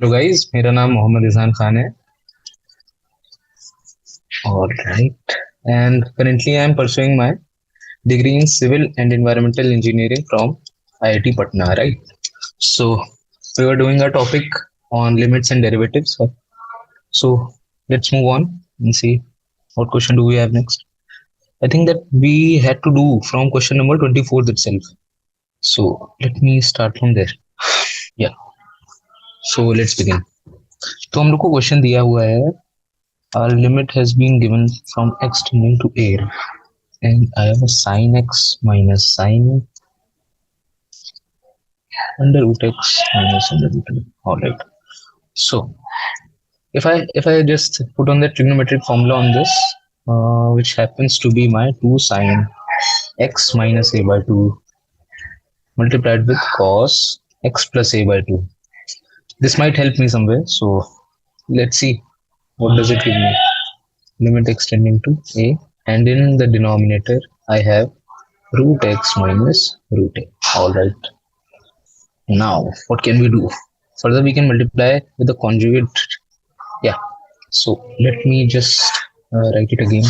Hello guys, मेरा नाम मोहम्मद इज़हान खान है. All right. And currently I am pursuing my degree in civil and environmental engineering from IIT Patna, right? So we were doing a topic on limits and derivatives. So let's move on and see what question do we have next. I think that we had to do from question number 24 itself. So let me start from there. Yeah. So let's begin. तो हम लोग को question दिया हुआ है. Our limit has been given from x tending to a, and I have a sin x minus sin under root x minus under root a. All right. So if I just put on the trigonometric formula on this, which happens to be my 2 sin x minus a by 2 multiplied with cos x plus a by 2. This might help me somewhere. So let's see what does it give me. Limit x tending to a, and in the denominator I have root x minus root a. All right. Now what can we do? Further we can multiply with the conjugate. Yeah. So let me just write it again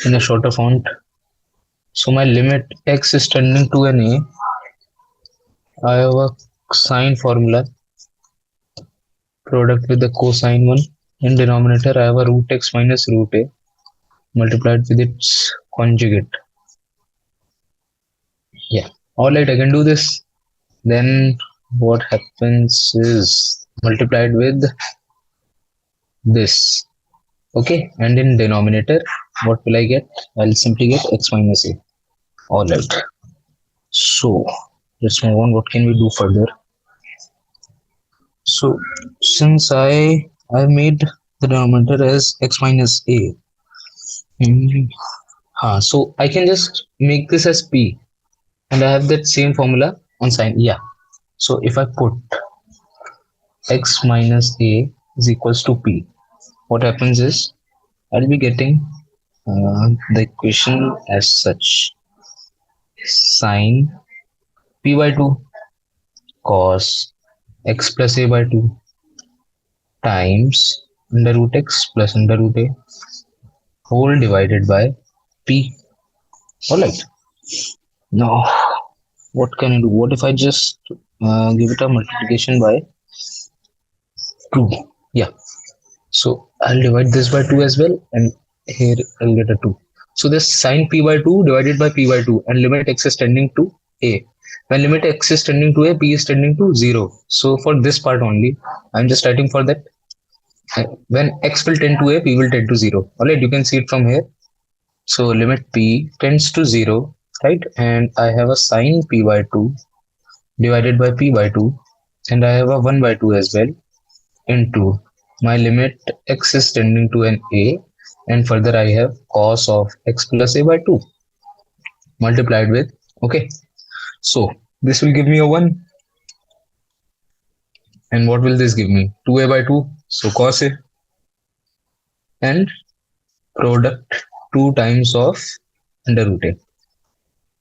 in a shorter font. So my limit x is tending to an a. I have a sine formula product with the cosine one. In denominator I have a root x minus root a multiplied with its conjugate. Yeah. All right, I can do this. Then what happens is multiplied with this. Okay, and in denominator what will I get? I'll simply get x minus a. All right, so let's move on. What can we do further? So since I made the denominator as x minus a, so I can just make this as p, and I have that same formula on sine. Yeah. So if I put x minus a is equals to p, what happens is I'll be getting the equation as such: sine p by 2 cos x plus a by 2 times under root x plus under root a whole divided by p. All right. Now what can I do? What if I just give it a multiplication by 2? Yeah. So I'll divide this by 2 as well, and here I'll get a 2. So this sine p by 2 divided by p by 2, and limit x is tending to a. When limit x is tending to a, p is tending to 0. So for this part only, I'm just writing for that. When x will tend to a, p will tend to 0. All right, you can see it from here. So limit p tends to 0, right? And I have a sine p by 2 divided by p by 2, and I have a 1 by 2 as well, into my limit x is tending to an a, and further I have cos of x plus a by 2 multiplied with, okay, so this will give me a 1, and what will this give me? 2a by 2, so cos a, and product 2 times of under root a.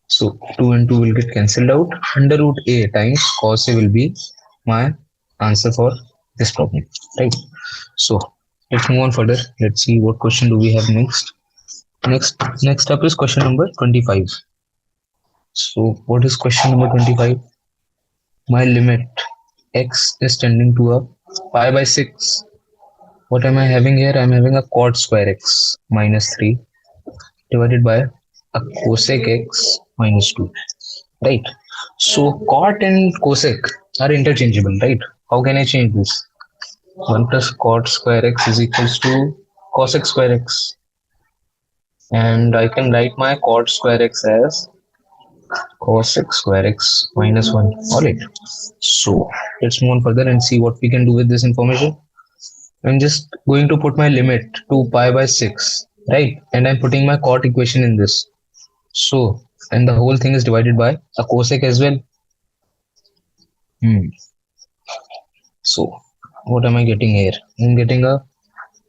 So 2 and 2 will get cancelled out. Under root a times cos a will be my answer for this problem, right? So let's move on further. Let's see what question do we have next. Next up is question number 25. So what is question number 25? My limit x is tending to a pi by 6. What am I having here? I'm having a cot square x minus 3 divided by a cosec x minus 2, right? So cot and cosec are interchangeable, right? How can I change this? 1 plus cot square x is equals to cosec square x, and I can write my cot square x as cosec square x minus 1. All right, so let's move on further and see what we can do with this information. I'm just going to put my limit to pi by 6, right? And I'm putting my cot equation in this. So, and the whole thing is divided by a cosec as well. So what am I getting here? I'm getting a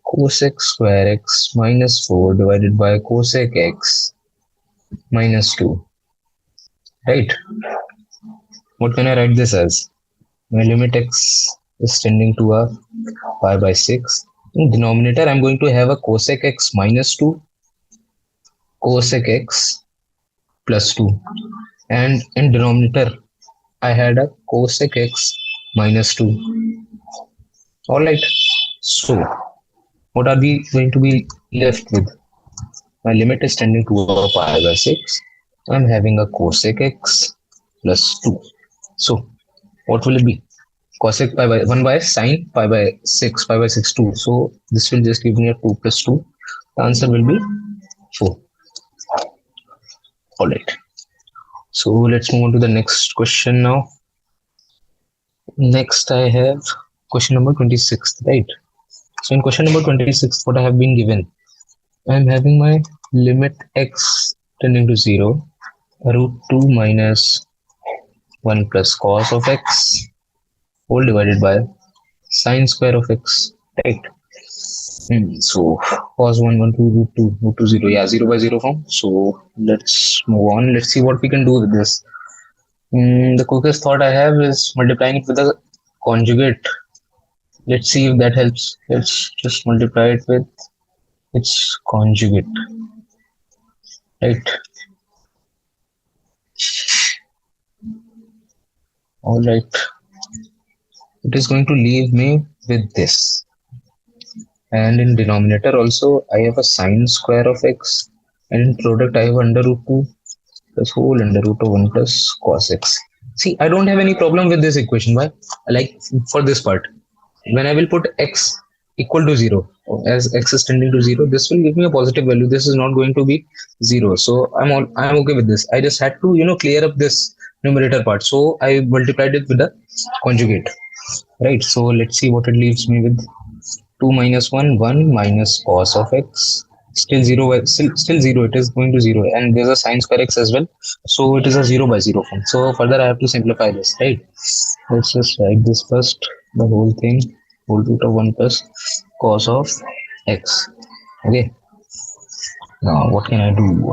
cosec square x minus 4 divided by cosec x minus 2, right? What can I write this as? My limit x is tending to a pi by 6. In denominator, I'm going to have a cosec x minus 2, cosec x plus 2. And in denominator, I had a cosec x minus 2. Alright, so what are we going to be left with? My limit is tending to a pi by 6. I'm having a cosec x plus 2. So what will it be? Cosec pi by 1 by sine pi by 6, pi by 6 2. So this will just give me a 2 plus 2. The answer will be 4. Alright. So let's move on to the next question now. Next I have question number 26, right? So in question number 26, what I have been given, I am having my limit x tending to 0, root 2 minus 1 plus cos of x whole divided by sine square of x, right? So cos 1, 1, 2, root 2, 0. Yeah, 0 by 0 form. So let's move on. Let's see what we can do with this. The quickest thought I have is multiplying it with a conjugate. Let's see if that helps. Let's just multiply it with its conjugate, right? All right. It is going to leave me with this. And in denominator also, I have a sine square of x. And in product, I have under root 2 plus whole under root of 1 plus cos x. See, I don't have any problem with this equation. Why? Like for this part, when I will put x equal to 0, as x is tending to 0, this will give me a positive value. This is not going to be 0. So I'm okay with this. I just had to, clear up this numerator part. So I multiplied it with the conjugate, right? So let's see what it leaves me with. 2 minus 1, 1 minus cos of x. Still 0, still 0, it is going to 0. And there's a sine square x as well. So it is a 0 by 0 form. So further I have to simplify this, right? Let's just write this first, the whole thing, whole root of 1 plus cos of x. Okay. Now what can I do?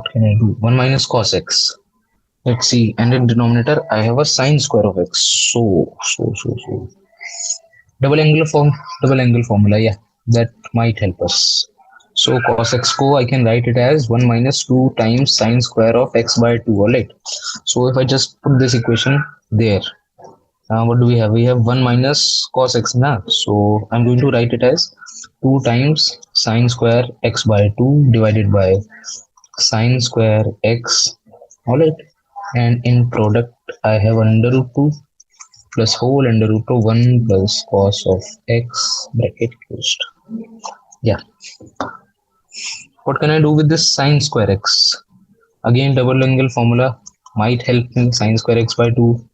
1 minus cos x. Let's see. And in denominator, I have a sine square of x. So. Double angle formula, yeah, that might help us. So cos x co, I can write it as 1 minus 2 times sine square of x by 2, alright. So if I just put this equation there, now what do we have? We have 1 minus cos x now. So I'm going to write it as 2 times sine square x by 2 divided by sine square x, alright. And in product, I have under root 2 plus whole under root of 1 plus cos of x bracket closed. Yeah. What can I do with this sine square x? Again, double angle formula might help me. Sine square x by 2.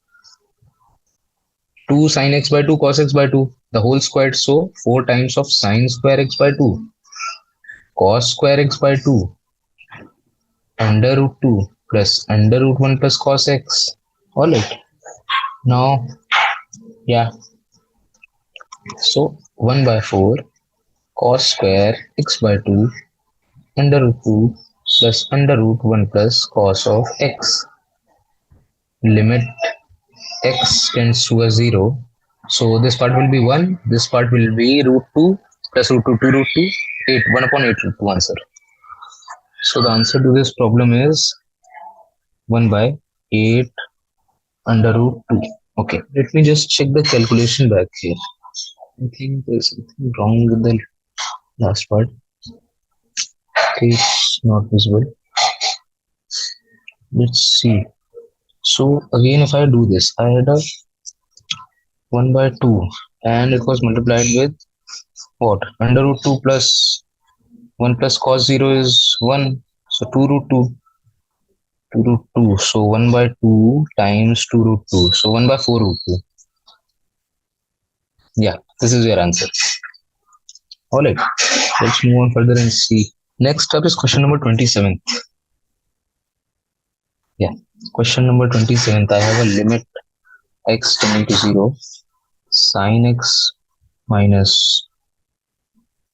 2 sine x by 2 cos x by 2. The whole squared. So 4 times of sine square x by 2. Cos square x by 2. Under root 2 plus under root 1 plus cos x. Alright. Now, yeah. So 1 by 4 cos square x by 2 under root 2 plus under root 1 plus cos of x. Limit x tends to a 0. So this part will be 1. This part will be root 2 plus root 2 to root 2. 8. 1 upon 8 root 2 answer. So the answer to this problem is 1 by 8 under root 2. Okay, let me just check the calculation back here. I think there's something wrong with the last part. Okay, it's not visible. Let's see. So again, if I do this, I had a 1 by 2 and it was multiplied with what? Under root 2 plus 1 plus cos 0 is 1. So 2 root 2. 2 root 2. So 1 by 2 times 2 root 2. So 1 by 4 root 2. Yeah, this is your answer. Alright, let's move on further and see. Next up is question number 27. Yeah, question number 27. I have a limit x tending to 0, sine x minus,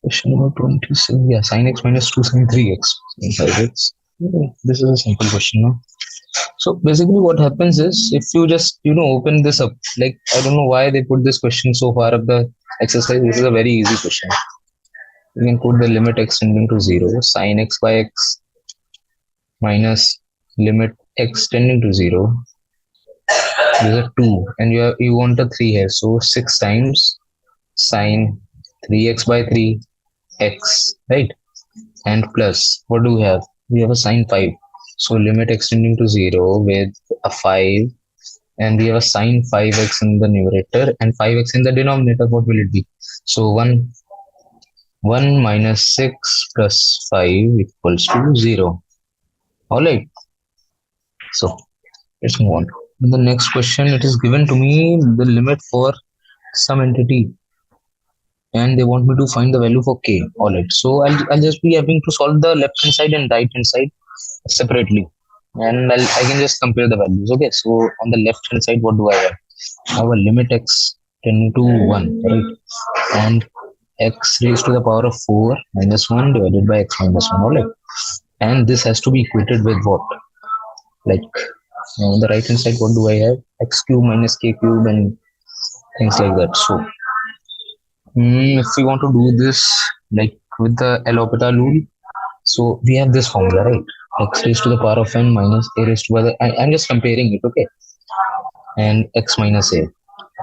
question number 27. Yeah, sine x minus 2 sine 3x, sine 5x. This is a simple question now. So basically what happens is, if you just open this up, like I don't know why they put this question so far up the exercise. This is a very easy question. You can put the limit x tending to 0 sine x by x minus limit x tending to 0. There's a 2 and you want a 3 here, so 6 times sine 3x by 3 x, right? And plus, what do we have? We have a sine 5. So limit x tending to 0 with a 5, and we have a sine 5x in the numerator and 5x in the denominator. What will it be? So 1 minus 6 plus 5 equals to 0. All right. So let's move on. In the next question, it is given to me the limit for some entity, and they want me to find the value for k. All right. So I'll just be having to solve the left hand side and right hand side separately, and I can just compare the values. Okay. So on the left hand side, what do I have? I have a limit x tending to 1, right? And x raised to the power of 4 minus 1 divided by x minus 1. All right. And this has to be equated with what? Like on the right hand side, what do I have? X cube minus k cube and things like that. So if we want to do this like with the L'Hopital rule, so we have this formula, right? X raised to the power of n minus a raised to the I'm just comparing it, okay? And x minus a.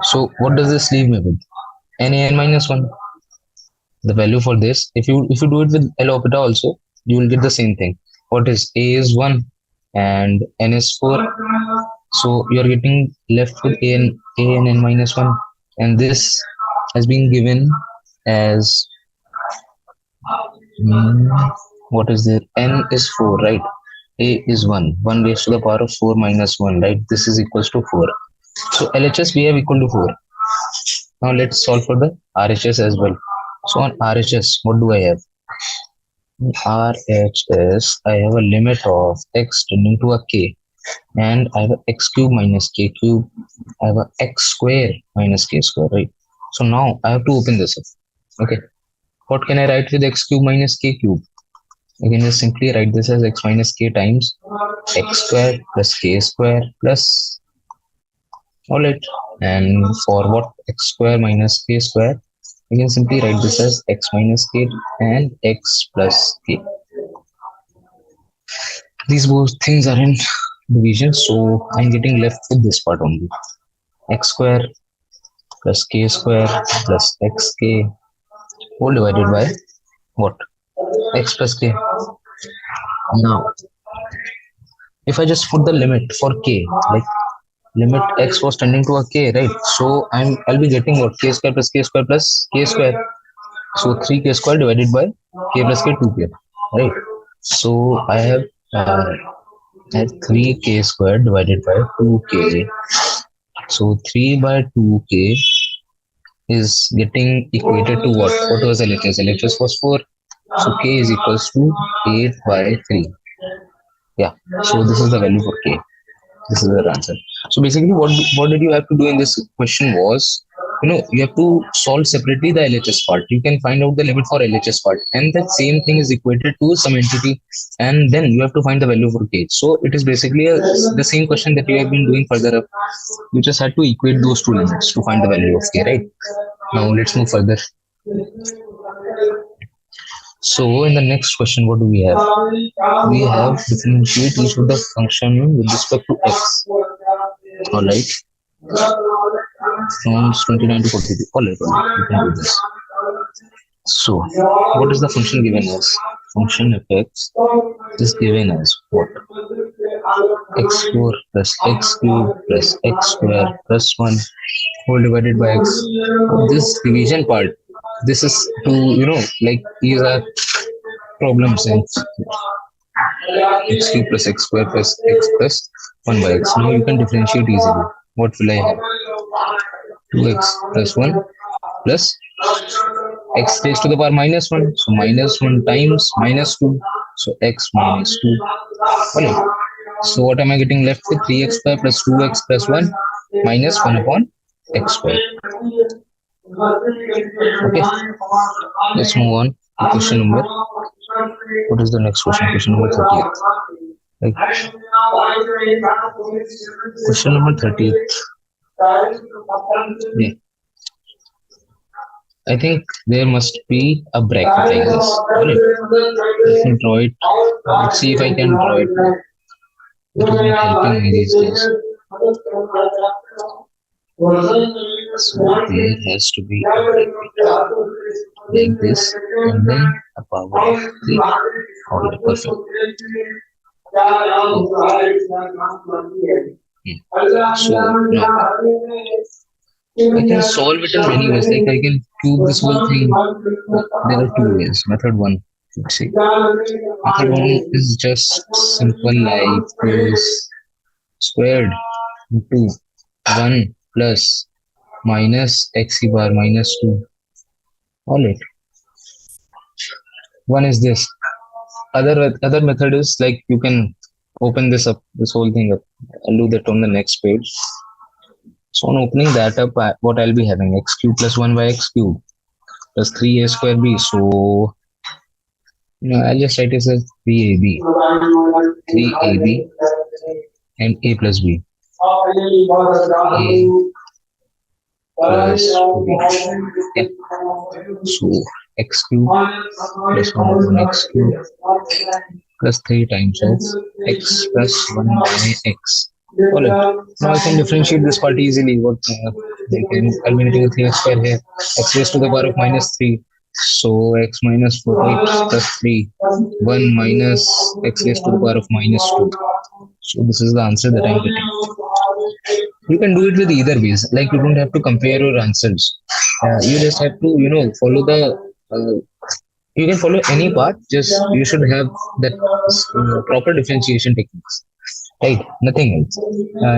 So what does this leave me with? N minus 1. The value for this, if you do it with L'Hopital also, you will get the same thing. What is a is 1 and n is 4. So you are getting left with a and n minus 1, and this has been given as what is there? N is 4, right? A is 1. 1 raised to the power of 4 minus 1, right? This is equals to 4. So LHS we have equal to 4. Now let's solve for the RHS as well. So on RHS, what do I have? In RHS, I have a limit of x tending to a k, and I have a x cube minus k cube. I have a x square minus k square, right? So now I have to open this up. Okay. What can I write with x cube minus k cube? I can just simply write this as x minus k times x square plus k square plus, all right. And for what? X square minus k square, we can simply write this as x minus k and x plus k. These both things are in division, so I'm getting left with this part only. X square plus k square plus xk whole divided by what? X plus k. Now, if I just put the limit for k, like limit x was tending to a k, right? So I'll be getting what? K square plus k square plus k square. So 3k square divided by k plus k 2k, right? So I have 3k square divided by 2k. So 3 by 2k is getting equated to what? What was LHS? LHS was 4. So k is equals to 8 by 3. Yeah. So this is the value for k. This is the answer. So basically, what did you have to do in this question was, you have to solve separately the LHS part. You can find out the limit for LHS part, and that same thing is equated to some entity, and then you have to find the value for k. So it is basically the same question that you have been doing further up. You just had to equate those two limits to find the value of k, right? Now let's move further. So in the next question, what do we have? We have differentiate each of the function with respect to x. All right. From 29 to 42. All right. You can do this. So what is the function given as? Function of x is given as what? x4 plus x cube plus x square plus 1 whole divided by x. This division part, this is to, like these are problems, and x cube plus x square plus x plus 1 by x. Now you can differentiate easily. What will I have? 2x plus 1 plus x raised to the power minus 1. So minus 1 times minus 2. So x minus 2. Okay. So what am I getting left with? 3x square plus 2x plus 1 minus 1 upon x square. Okay. Let's move on to question number. What is the next question? Question number 38. Like question number 30. Yeah. I think there must be a bracket like this. Alright. Let me draw it. Let's see if I can draw it. It is not helping me these days. So there has to be a bracket like this, and then a power of 3. Alright, perfect. So now I can solve it in many ways. Like I can cube this whole thing. There are two ways. Method one. Let's see. Method one is just simple like this. Squared into 1 plus minus xc bar minus 2. Alright. One is this. Other method is like you can open this up, this whole thing up. I'll do that on the next page. So on opening that up, what I'll be having x cube plus 1 by x cube plus 3a square b. So I'll just write this as 3ab, 3ab and a plus b. A plus b. Yeah. So x cube plus 1 upon x cube plus 3 times of x plus 1 by x. Alright. Now I can differentiate this part easily. I'll be getting 3x square here. X raised to the power of minus 3. So x minus 4x plus 3. 1 minus x raised to the power of minus 2. So this is the answer that I'm getting. You can do it with either ways. Like you don't have to compare your answers. You just have to, follow the. You can follow any path. Just you should have that proper differentiation techniques. Right, nothing else.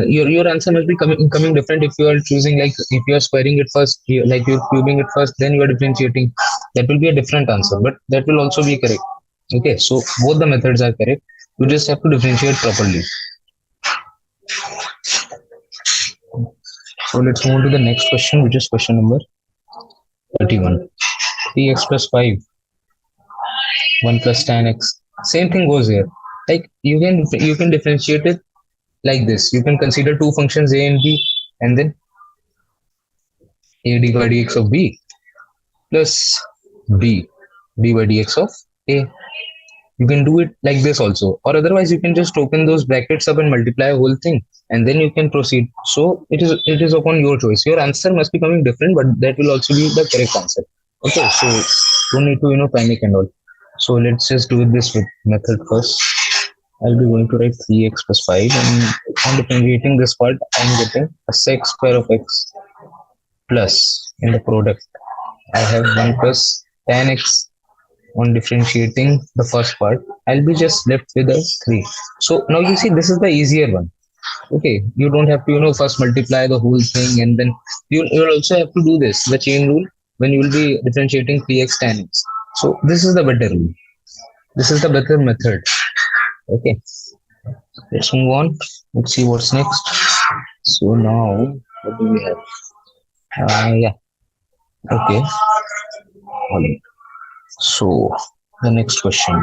Your answer must be coming different if you are choosing, like if you are squaring it first, like you're cubing it first, then you are differentiating. That will be a different answer, but that will also be correct. Okay, so both the methods are correct. You just have to differentiate properly. So let's move on to the next question, which is question number 31. 3x plus 5, 1 plus tan x. Same thing goes here. Like you can differentiate it like this. You can consider two functions a and b, and then a d by dx of b plus b by dx of a. You can do it like this also, or otherwise you can just open those brackets up and multiply a whole thing, and then you can proceed. So it is upon your choice. Your answer must be coming different, but that will also be the correct answer. Okay, so don't need to panic and all. So let's just do this with method first. I'll be going to write 3x plus 5, and on differentiating this part, I'm getting a sec square of x plus in the product. I have 1 plus tan x. On differentiating the first part, I'll be just left with a 3. So now you see, this is the easier one. Okay, you don't have to first multiply the whole thing, and then you'll also have to do this, the chain rule, when you will be differentiating 3x tan x. So this is the better rule. This is the better method. Okay, let's move on. Let's see what's next. So now what do we have? Yeah. Okay. So the next question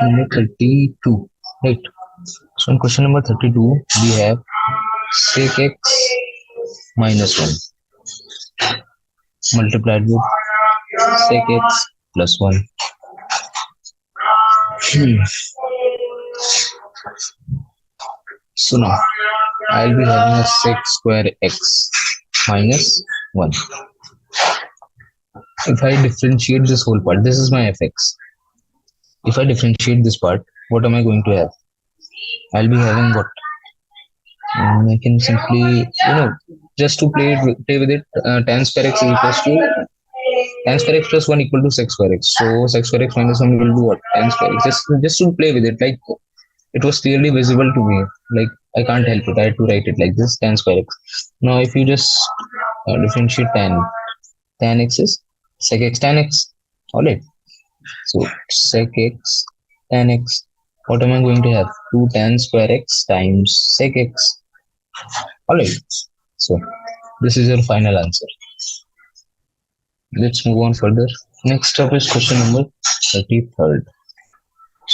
number 32, right? So in question number 32, we have sec x minus 1 multiplied with sec x plus 1. So now I'll be having a sec square x minus 1. If I differentiate this whole part, this is my fx. If I differentiate this part, what am I going to have? I'll be having what? I can simply, just to play with it, tan square x is equals to tan square x plus 1 equal to sec square x. So sec square x minus 1 will do what? Tan square x. Just to play with it, like it was clearly visible to me. Like I can't help it. I had to write it like this, tan square x. Now if you just differentiate tan x is sec x tan x. Alright. So sec x tan x. What am I going to have? 2 tan square x times sec x. Alright. So this is your final answer. Let's move on further. Next up is question number 33rd.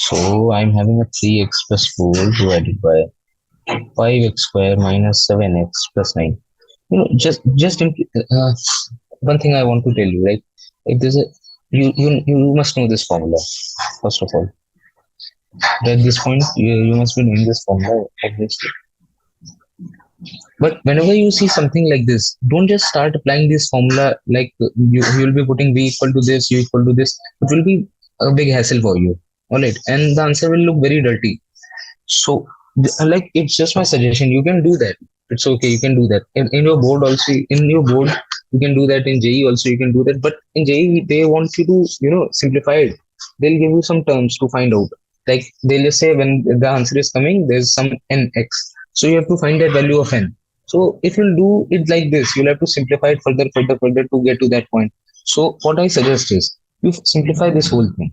So I'm having a 3x plus 4 divided by 5x square minus 7x plus 9. One thing I want to tell you, like if there's a you must know this formula first of all. At this point, you must be knowing this formula obviously. But whenever you see something like this, don't just start applying this formula like you'll be putting v equal to this, u equal to this. It will be a big hassle for you. All right, and the answer will look very dirty. So, like, it's just my suggestion. You can do that. It's okay. You can do that. In your board also, in your board, you can do that. In JE also, you can do that. But in JE, they want you to, simplify it. They'll give you some terms to find out. Like, they'll just say when the answer is coming, there's some nx. So you have to find that value of n. So if you'll do it like this, you'll have to simplify it further, further, further to get to that point. So what I suggest is you simplify this whole thing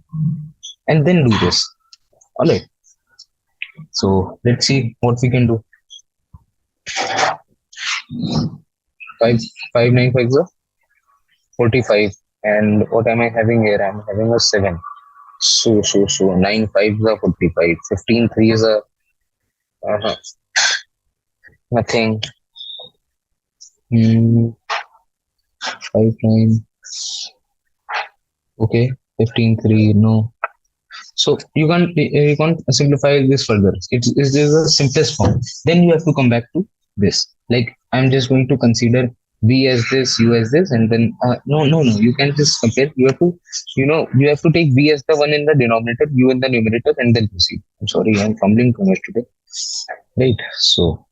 and then do this. All right. So let's see what we can do. 5 9 5 45, and what am I having here? I'm having a 7. So 9 5s are 45. 15 3s are nothing. 5 9. Okay, 15 3. No. So you can't simplify this further. It is the simplest form. Then you have to come back to this. Like I'm just going to consider v as this, u as this, and then no. You can just compare. You have to take v as the one in the denominator, u in the numerator, and then proceed. I'm sorry, I'm fumbling too much today. Right. So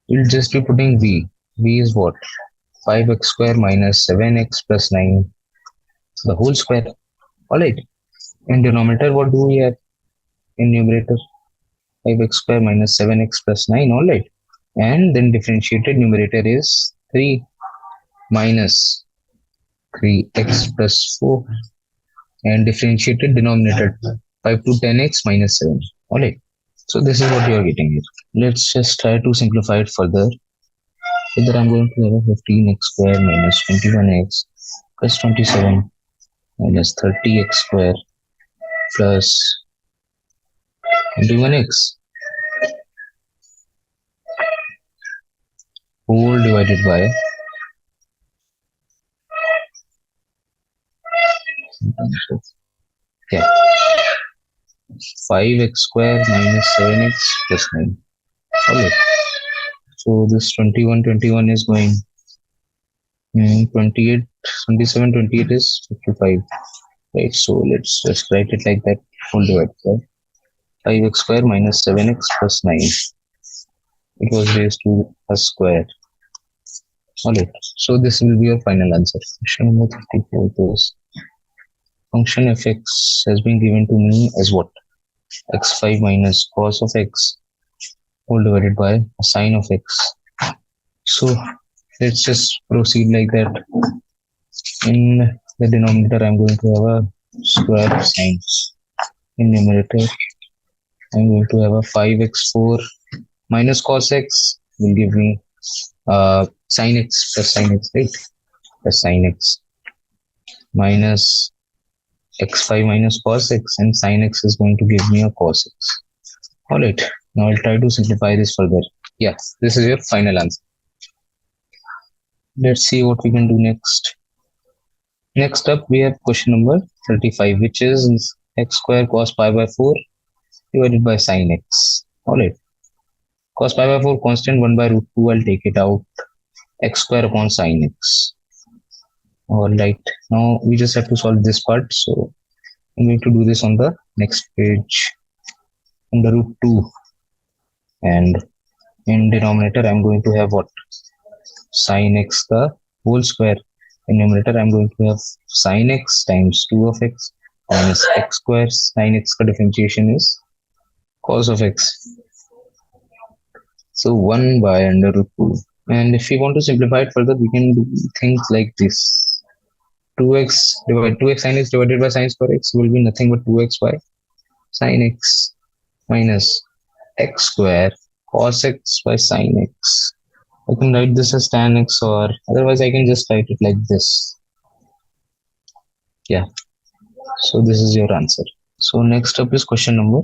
you'll just be putting v. V is what? 5x square minus 7x plus 9, the whole square. All right. In denominator, what do we have? In numerator, 5x square minus 7x plus 9, all right. And then differentiated numerator is 3 minus 3x plus 4. And differentiated denominator, 5 to 10x minus 7. All right. So this is what you are getting here. Let's just try to simplify it further. Further, I'm going to have a 15x square minus 21x plus 27 minus 30x square plus 21x whole divided by 5x square minus 7x plus 9. Okay. So this 21 is going 28, 27, 28 is 55. Right. So let's just write it like that. Whole divided by 5x square minus 7x plus 9. It was raised to a square. Alright, so this will be your final answer. Question number 34 is function fx has been given to me as what? x5 minus cos of x whole divided by sine of x. So let's just proceed like that. In the denominator, I'm going to have a square of sine. In numerator, I'm going to have a 5x4 minus cos x will give me sin x plus sin x, right? Plus sin x minus x5 minus cos x, and sin x is going to give me a cos x. All right. Now I'll try to simplify this further. Yeah, this is your final answer. Let's see what we can do next. Next up, we have question number 35, which is x square cos pi by 4 divided by sin x. All right. Cos pi by 4 constant 1 by root 2. I'll take it out. X square upon sin x. All right. Now we just have to solve this part. So I'm going to do this on the next page. Under root 2. And in denominator, I'm going to have what? Sin x the whole square. In numerator, I'm going to have sin x times 2 of x minus x square. Sin x ka differentiation is cos of x. So 1 by under root 2. And if we want to simplify it further, we can do things like this. 2x sin x divided by sin square x will be nothing but 2x by sin x minus x square cos x by sin x. I can write this as tan x, or otherwise I can just write it like this. Yeah. So this is your answer. So next up is question number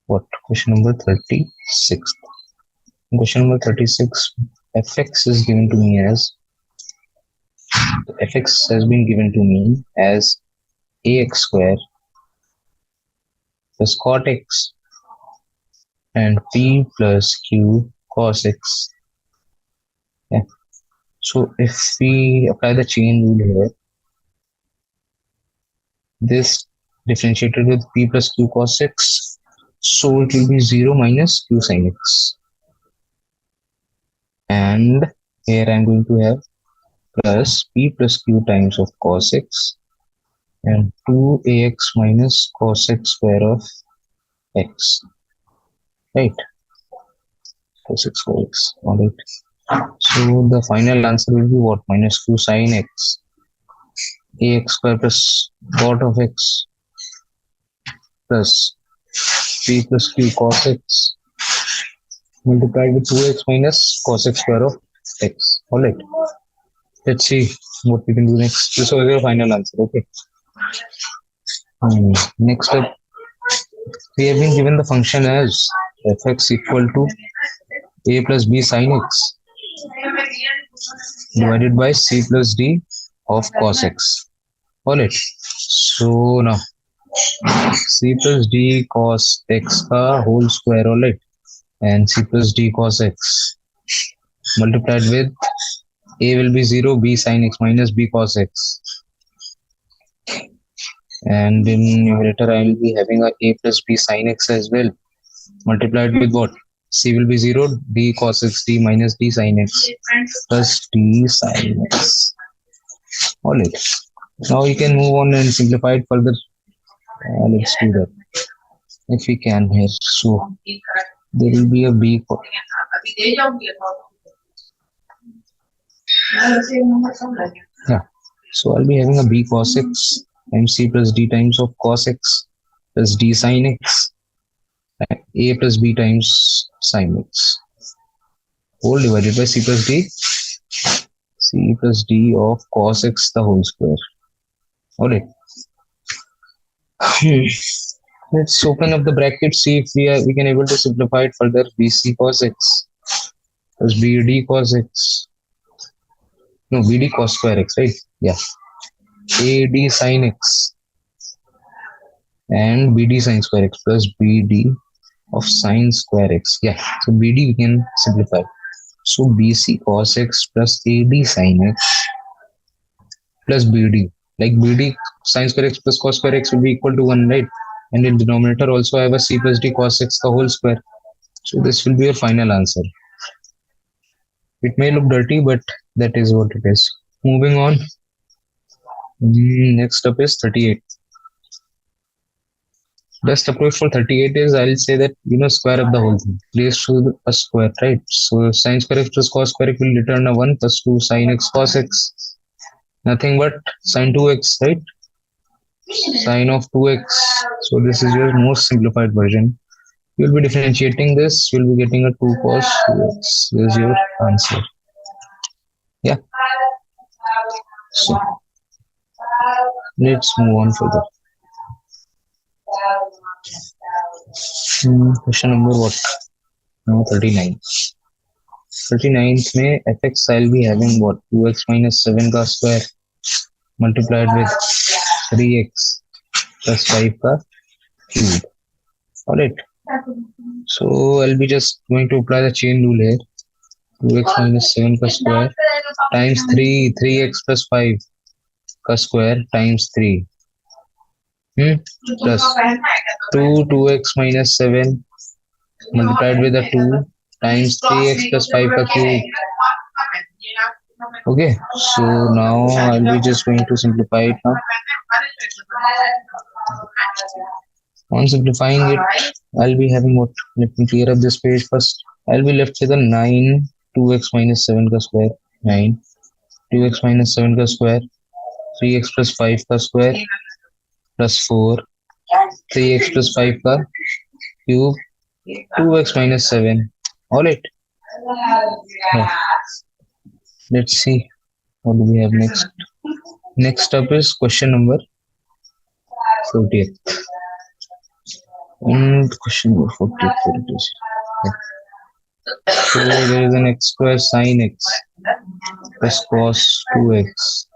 what? Question number 36. Question number 36. Fx is given to me as fx has been given to me as ax square plus cot x and p plus q cos x. Yeah. So if we apply the chain rule here, this differentiated with p plus q cos x, so it will be 0 minus q sin x. And here I'm going to have plus p plus q times of cos x and 2ax minus cos x square of x. Right? Cos x square x. Alright. So the final answer will be what? Minus q sin x. Ax square plus cot of x plus p plus q cos x multiplied with 2x minus cos x square of x. Alright. Let's see what we can do next. This was your final answer. Okay. Next up, we have been given the function as fx equal to a plus b sin x divided by c plus d of cos x. Alright. So now c plus d cos x का whole square, alright, and c plus d cos x multiplied with a will be 0, b sin x minus b cos x, and in numerator I will be having a plus b sin x as well, multiplied with what? C will be 0, d cos x, d minus d sin x plus d sin x. Alright. Now you can move on and simplify it further. Let's do that if we can here. So there will be a b. Yeah. So I'll be having a b cos x times c plus d times of cos x plus d sin x, a plus b times sin x, whole divided by c plus d of cos x the whole square. Alright. Let's open up the bracket, see if we can able to simplify it further. bc cos x plus bd cos x. No, bd cos square x, right? Yeah. ad sin x and bd sin square x plus bd of sin square x. Yeah. So bd we can simplify. So bc cos x plus ad sin x plus bd. Like bd sin square x plus cos square x will be equal to 1, right? And in denominator also I have a c plus d cos x the whole square. So this will be your final answer. It may look dirty, but that is what it is. Moving on. Next up is 38. Best approach for 38 is I'll say that square up the whole thing. Place to a square, right? So sin square x plus cos square x will return a 1 plus 2 sin x cos x. Nothing but sin 2x, right? Sin of 2x. So this is your most simplified version. You'll be differentiating this, you'll be getting a 2 cos 2x. Here's your answer. Yeah. So let's move on further. Question number what? No, 39. 39th में fx I'll be having what? 2x minus 7 का square multiplied with 3x plus 5 का cube. Alright. So I'll be just going to apply the chain rule here. 2x minus 7 का square times 3x plus 5 का square times 3 plus 2x minus 7 multiplied with the 2 times 3x plus 5 का cube. Okay, so now I'll be just going to simplify it now. On simplifying it, I'll be having what? Let me clear up this page first. I'll be left with a 9 2x minus 7 का square 9 2x minus 7 का square 3x plus 5 का square plus 4 3x plus 5 का cube 2x minus 7. Alright. Yeah. Let's see what do we have next. Next up is question number 40th. And question number 40th, where it is. So there is an x square sine x plus cos 2x.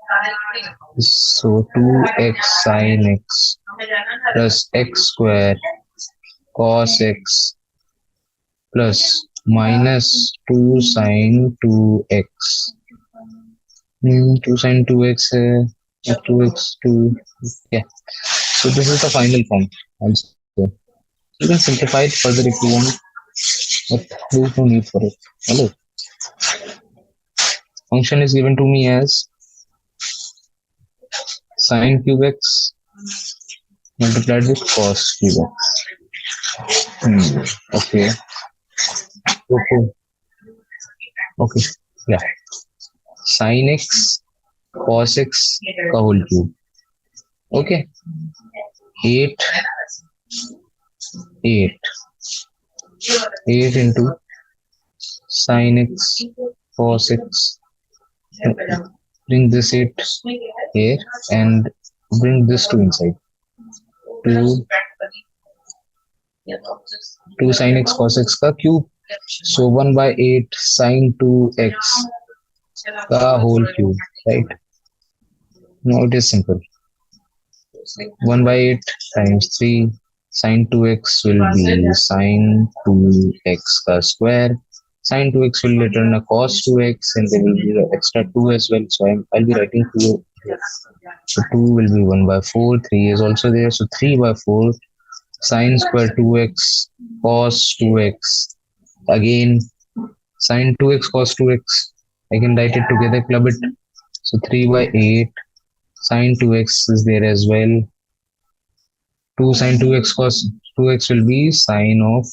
So 2x sine x plus x square cos x plus minus 2 sine 2x. 2 sine 2x, 2x, 2. Yeah. So this is the final form. Also, you can simplify it further if you want, but there is no need for it. Hello. Function is given to me as sine cube x multiplied with cos cube x. Okay. Okay. Yeah. Sin x cos x का whole cube. Okay. 8 into sin x cos x. Bring this 8 here and bring this 2 inside. 2 sin x cos x का cube. So 1 by 8 sin 2x का whole cube, right? Now it is simple. 1 by 8 times 3 sin 2x will be sin 2x ka square. Sin 2x will return a cos 2x and there will be the extra 2 as well. So I'll be writing 2. So 2 will be 1 by 4. 3 is also there. So 3 by 4 sin square 2x cos 2x. Again sin 2x cos 2x. I can write it together, club it. So 3 by 8 sin 2x is there as well. 2 sin 2x cos 2x will be sin of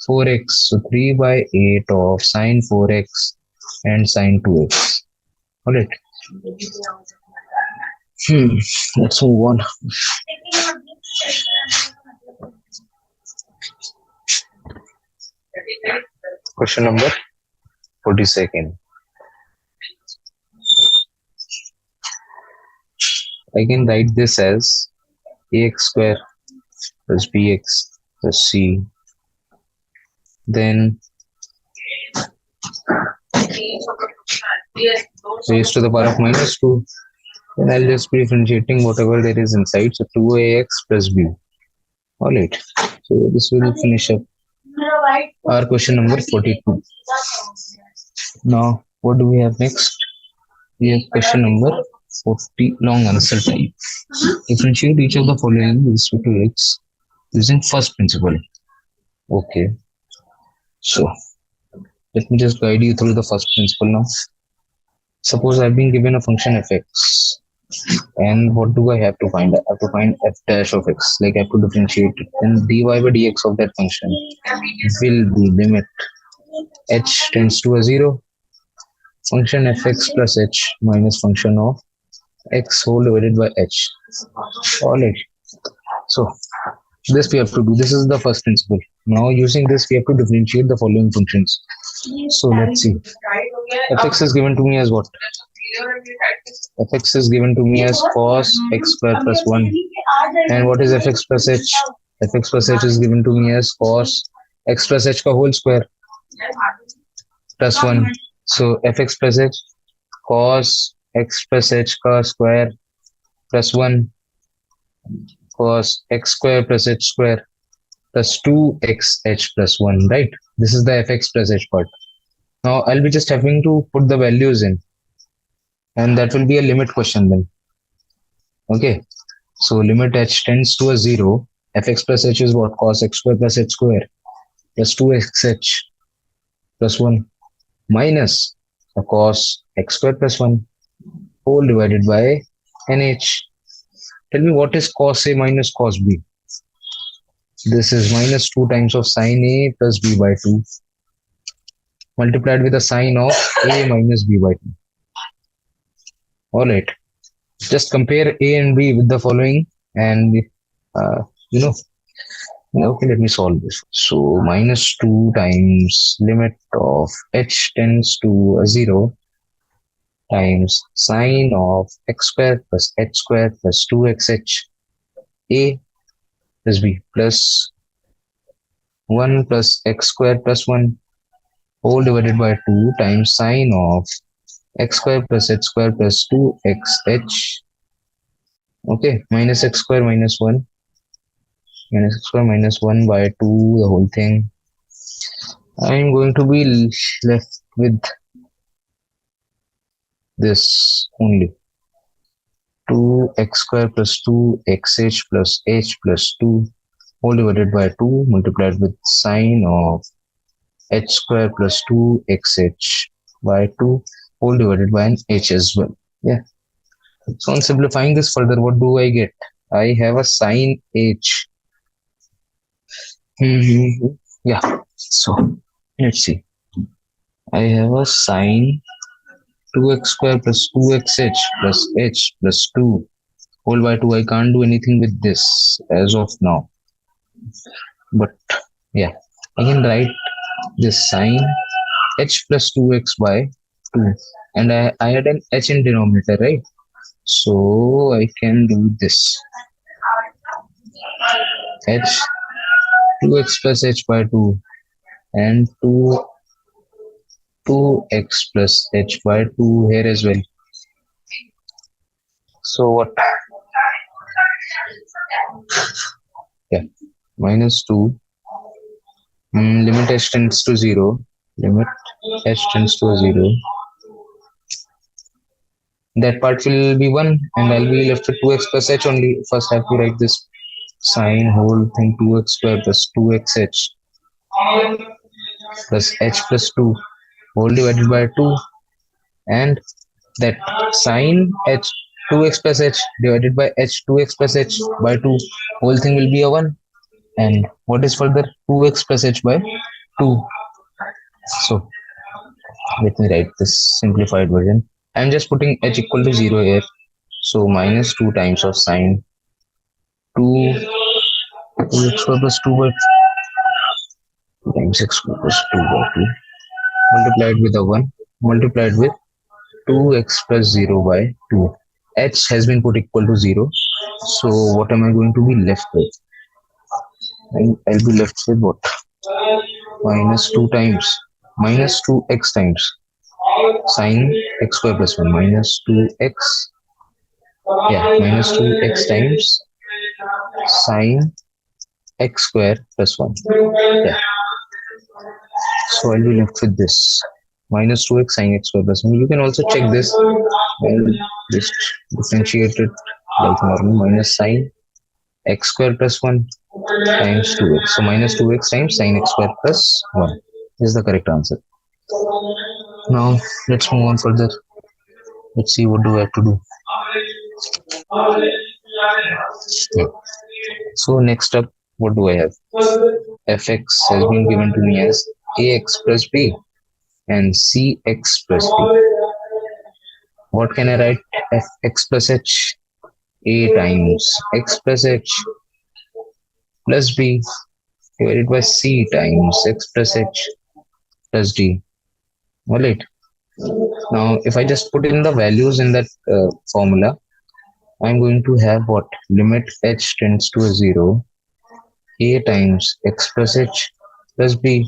4x. So 3 by 8 of sin 4x and sin 2x. Alright. Let's move on. Question number 42nd. I can write this as ax square plus bx plus c. Then raised to the power of minus 2. Then I'll just be differentiating whatever there is inside. So 2ax plus b. Alright. So this will finish up our question number 42. Now, what do we have next? We have question number 40, long answer type. Differentiate each of the following with respect to x using first principle. Okay. So, let me just guide you through the first principle now. Suppose I've been given a function f(x), and what do I have to find? I have to find f dash of x. Like I have to differentiate it. Then dy by dx of that function will be limit h tends to a 0. Function fx plus h minus function of x whole divided by h. Alright. So this we have to do. This is the first principle. Now using this we have to differentiate the following functions. So let's see. Fx is given to me as what? Fx is given to me as cos x square plus 1. And what is fx plus h? Fx plus h is given to me as cos x plus h ka whole square plus 1. So fx plus h cos x plus h ka square plus 1 cos x square plus h square plus 2xh plus 1, right? This is the fx plus h part. Now I'll be just having to put the values in, and that will be a limit question then. Okay, so limit h tends to a 0. Fx plus h is what? Cos x square plus h square plus 2xh plus 1 minus a cos x square plus 1 whole divided by nh. Tell me what is cos a minus cos b? This is minus 2 times of sin a plus b by 2 multiplied with the sine of a minus b by 2. Alright, just compare a and b with the following and okay, let me solve this. So minus 2 times limit of h tends to a 0 times sine of x square plus h square plus 2xh a plus b plus 1 plus x square plus 1 whole divided by 2 times sine of x square plus h square plus 2xh. Okay, minus x square minus 1 minus x square minus 1 by 2, the whole thing. I'm going to be left with this only. 2x square plus 2xh plus h plus 2 whole divided by 2 multiplied with sine of h square plus 2xh by 2 whole divided by an h as well. Yeah. So on simplifying this further, what do I get? I have a sine h. Yeah. So let's see. I have a sine 2x square plus 2xh plus h plus 2 whole by 2. I can't do anything with this as of now. But yeah, I can write this sine h plus 2x by 2. And I had an h in denominator, right? So I can do this. H 2x plus h by 2 and 2x plus h by 2 here as well. So what? Yeah, minus 2. Limit h tends to 0. Limit h tends to 0. That part will be 1 and I'll be left with 2x plus h only. First I have to write this sine whole thing 2x square plus 2xh plus h plus 2 whole divided by 2 and that sine h 2x plus h divided by h 2x plus h by 2 whole thing will be a 1 and what is further 2x plus h by 2. So let me write this simplified version. I'm just putting h equal to 0 here. So minus 2 times of sine 2x square plus 2 by 2 times x square plus 2 by 2 multiplied with a 1 multiplied with 2x plus 0 by 2. H has been put equal to 0. So what am I going to be left with? I'll be left with what? Minus 2 times minus 2x times sine x square plus 1 minus 2x. Yeah, minus 2x times sine x square plus 1. Yeah. So I'll be left with this minus 2x sine x square plus 1. You can also check this. I'll just differentiate it like normal. Minus sine x square plus 1 times 2x. So minus 2x times sine x square plus 1 is the correct answer. Now let's move on further. Let's see what do I have to do. Yeah. So next up, what do I have? Fx has been given to me as ax plus b and cx plus b. What can I write? Fx plus h, a times x plus h plus b divided by c times x plus h plus d. Alright. Now, if I just put in the values in that formula, I'm going to have what? Limit h tends to a 0, a times x plus h plus b,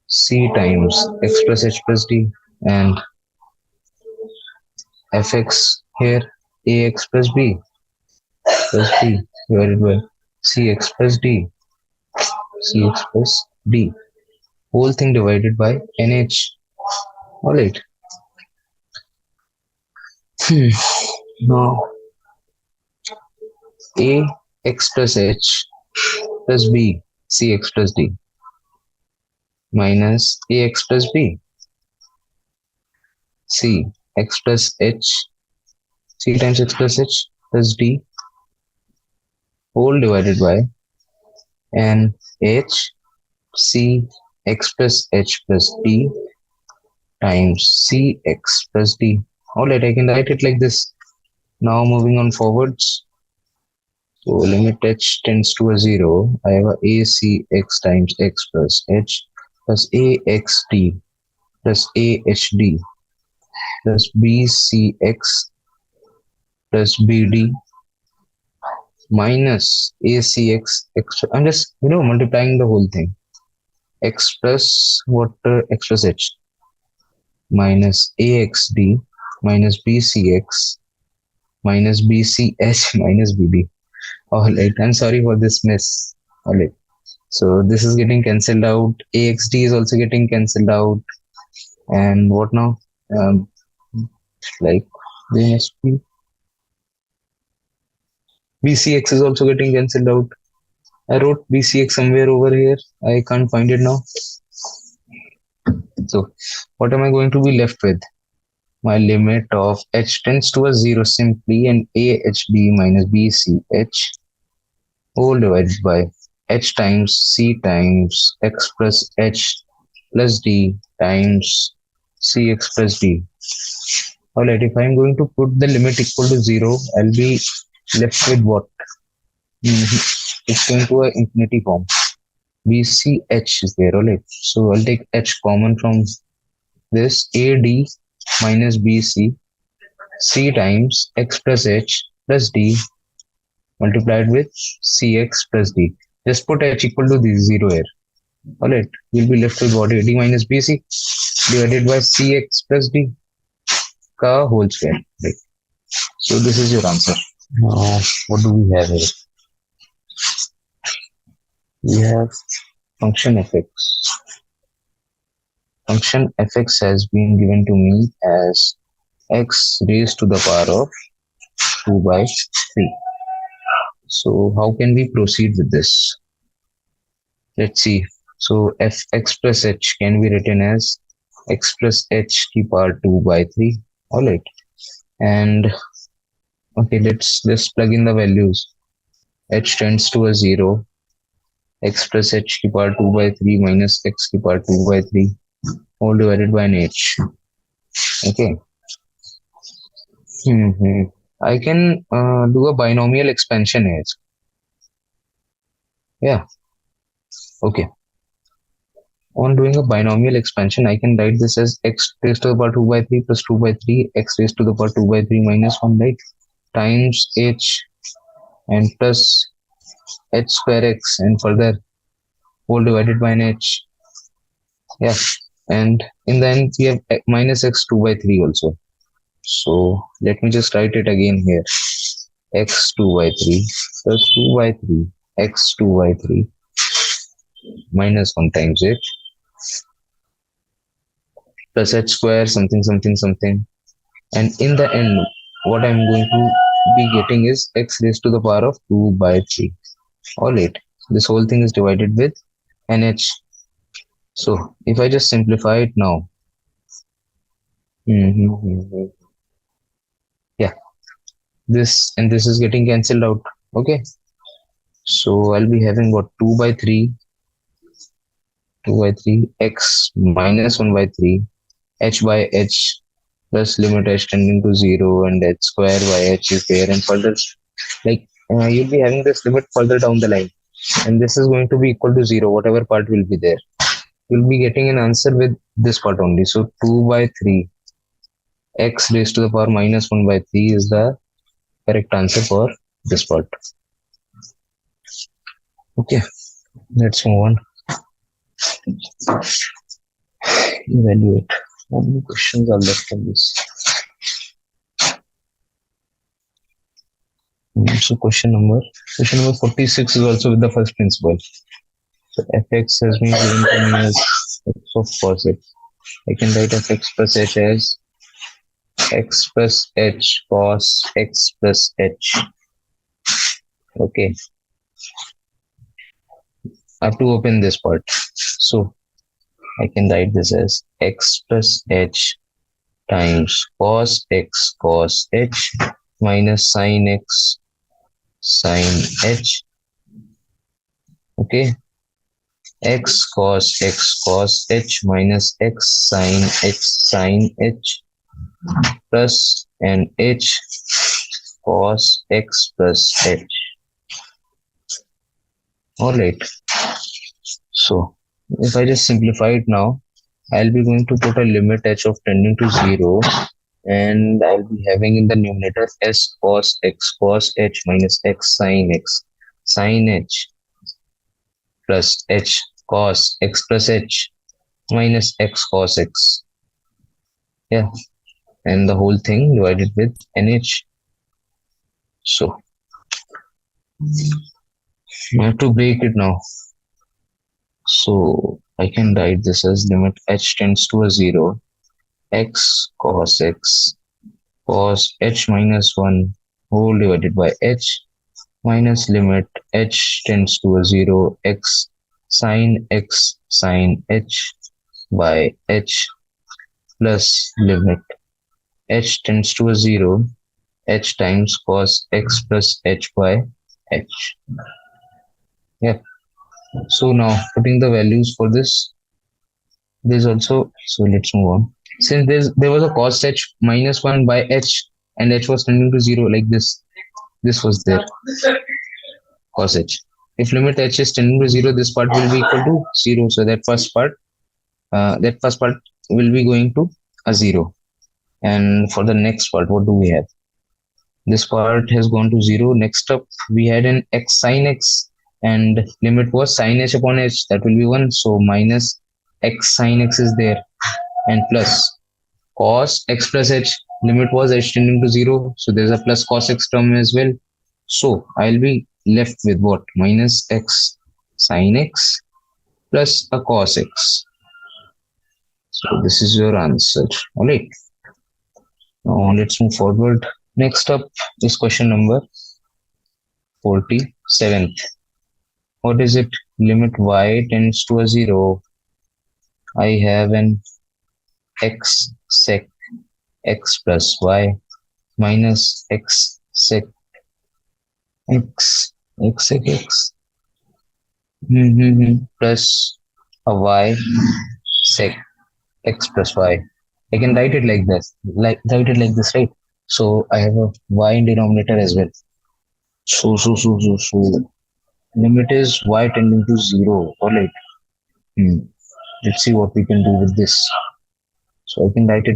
c times x plus h plus d, and fx here ax plus b divided by cx plus d, cx plus d, whole thing divided by nh. Alright. Now, a x plus h plus b cx plus d minus ax plus b c x plus h c times x plus h plus d whole divided by n h c x plus h plus d times c x plus d. Alright, I can write it like this. Now moving on forwards. So limit h tends to a 0. I have a acx times x plus h plus axd plus ahd plus bcx plus bd minus ACX, I'm just, multiplying the whole thing. X plus what, X plus H minus AXD minus BCX minus BCH minus BD. Alright, I'm sorry for this mess. Alright, so this is getting cancelled out. AXD is also getting cancelled out. And what now? Like, they must be. BCX is also getting cancelled out. I wrote BCX somewhere over here. I can't find it now. So what am I going to be left with? My limit of H tends to a 0 simply, and AHD minus BCH whole divided by H times C times X plus H plus D times CX plus D. Alright, if I'm going to put the limit equal to 0, I'll be left with what? It's going to an infinity form. BCH is there, alright. So I'll take H common from this, AD minus BC, C times X plus H plus D multiplied with CX plus D. Just put H equal to this 0 here. Alright, we'll be left with what? AD minus BC divided by CX plus D ka whole square. Right. So this is your answer. Now, what do we have here? We have function fx. Function fx has been given to me as x raised to the power of 2 by 3. So how can we proceed with this? Let's see. So fx plus h can be written as x plus h to the power 2 by 3. All right. And okay, let's just plug in the values. H tends to a 0. X plus h to the power 2 by 3 minus x to the power 2 by 3 all divided by an h. Okay. I can do a binomial expansion here. Yeah. Okay. On doing a binomial expansion, I can write this as x raised to the power 2 by 3 plus 2 by 3, x raised to the power 2 by 3 minus 1, right? Times h and plus h square x and further whole divided by an h. Yeah. And in the end, we have minus x 2 by 3 also. So let me just write it again here. X 2 by 3 plus 2 by 3, x 2 by 3 minus 1 times h plus h square something something something. And in the end, what I'm going to be getting is x raised to the power of 2 by 3. All right. This whole thing is divided with nh. So if I just simplify it now, yeah, this and this is getting cancelled out. Okay. So I'll be having what, 2 by 3 x minus 1 by 3 h by h plus limit h tending to 0 and h square by h is there, and further like you'll be having this limit further down the line, and this is going to be equal to 0, whatever part will be there. You'll be getting an answer with this part only. So 2 by 3 x raised to the power minus 1 by 3 is the correct answer for this part. Okay, let's move on. Evaluate. How many questions are left in this? So question number 46 is also with the first principle. So fx has been given to me as x of cos x. I can write fx plus h as x plus h cos x plus h. Okay. I have to open this part. So I can write this as x plus h times cos x cos h minus sin x sin h. Okay. X cos h minus x sin h plus and h cos x plus h. All right. So if I just simplify it now, I'll be going to put a limit h of tending to 0 and I'll be having in the numerator s cos x cos h minus x sin h plus h cos x plus h minus x cos x. Yeah, and the whole thing divided with nh. So I have to break it now. So I can write this as limit h tends to a 0, x cos h minus 1 whole divided by h minus limit h tends to a 0, x sin h by h plus limit h tends to a 0, h times cos x plus h by h. Yeah. So now putting the values for this also. So let's move on. Since there was a cos h minus 1 by h and h was tending to 0 like this was there, cos h. If limit h is tending to 0, this part will be equal to 0. So that first part will be going to a 0. And for the next part, what do we have? This part has gone to 0. Next up, we had an x sin x, and limit was sin h upon h. That will be 1. So minus x sin x is there, and plus cos x plus h. Limit was h tending to 0. So there's a plus cos x term as well. So I'll be left with what? Minus x sin x plus a cos x. So this is your answer. All right. Now let's move forward. Next up is question number 47th. What is it? Limit y tends to a 0. I have an x sec x plus y minus x sec x sec x plus a y sec x plus y. I can write it like this, right? So I have a y in denominator as well. So limit is y tending to 0. All right. Let's see what we can do with this. So I can write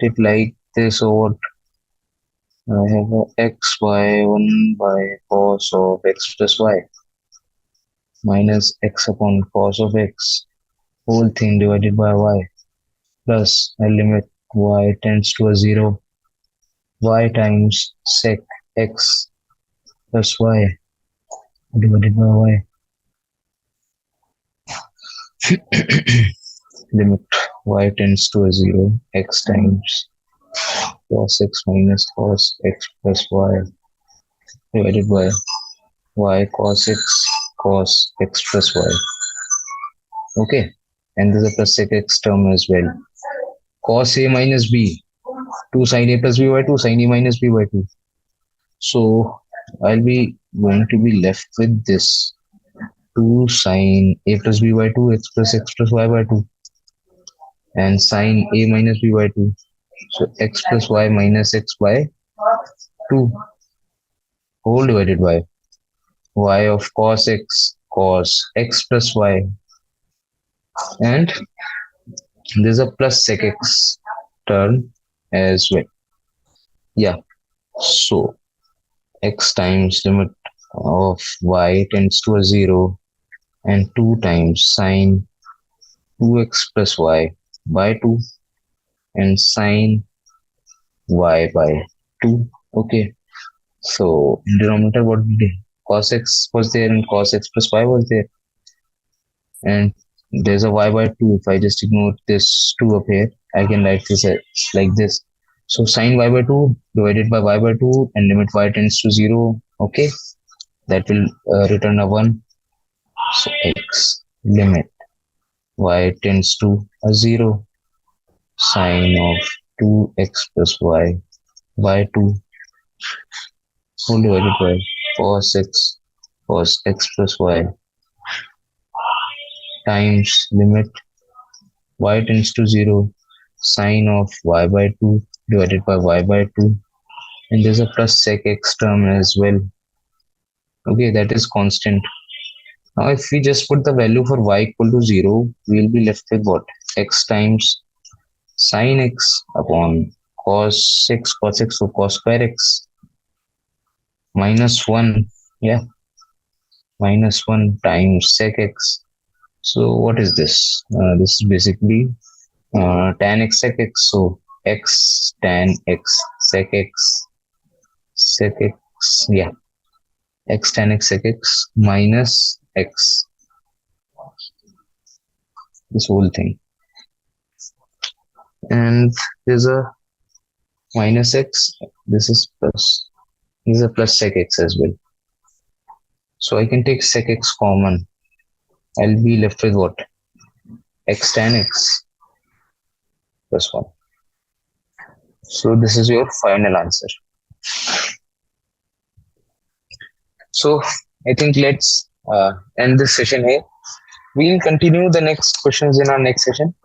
it like this, or I have a x by 1 by cos of x plus y minus x upon cos of x whole thing divided by y plus a limit y tends to a 0, y times sec x plus y divided by y. Limit y tends to a 0, x times cos x minus cos x plus y divided by y cos x plus y. Okay, and there's a plus sec x term as well. Cos a minus b, 2 sin a plus b by 2, sin a minus b by 2. So I'll be going to be left with this 2 sin a plus b by 2, x plus y by 2, and sin a minus b by 2. So x plus y minus x by 2 whole divided by y of cos x plus y, and there's a plus sec x term as well. Yeah, so x times limit of y tends to a 0 and 2 times sine 2x plus y by 2 and sine y by 2. Okay, so in denominator, what did cos x was there and cos x plus y was there, and there's a y by 2. If I just ignore this 2 up here, I can write this as like this. So sine y by 2 divided by y by 2 and limit y tends to 0. Okay, that will return a 1. So x limit y tends to a 0, sine of 2x plus y by 2 whole divided by cos x plus y times limit y tends to 0, sine of y by 2 divided by y by 2, and there's a plus sec x term as well. Okay, that is constant. Now if we just put the value for y equal to 0, we will be left with what? X times sine x upon cos 6, so cos square x minus 1, yeah, minus 1 times sec x. So what is this? This is basically tan x sec x. So x tan x sec x, yeah, x tan x sec x minus x, this whole thing. And there's a minus x, this is plus, this is a plus sec x as well. So I can take sec x common. I'll be left with what? X tan x plus 1. So this is your final answer. So I think let's end this session here. We'll continue the next questions in our next session.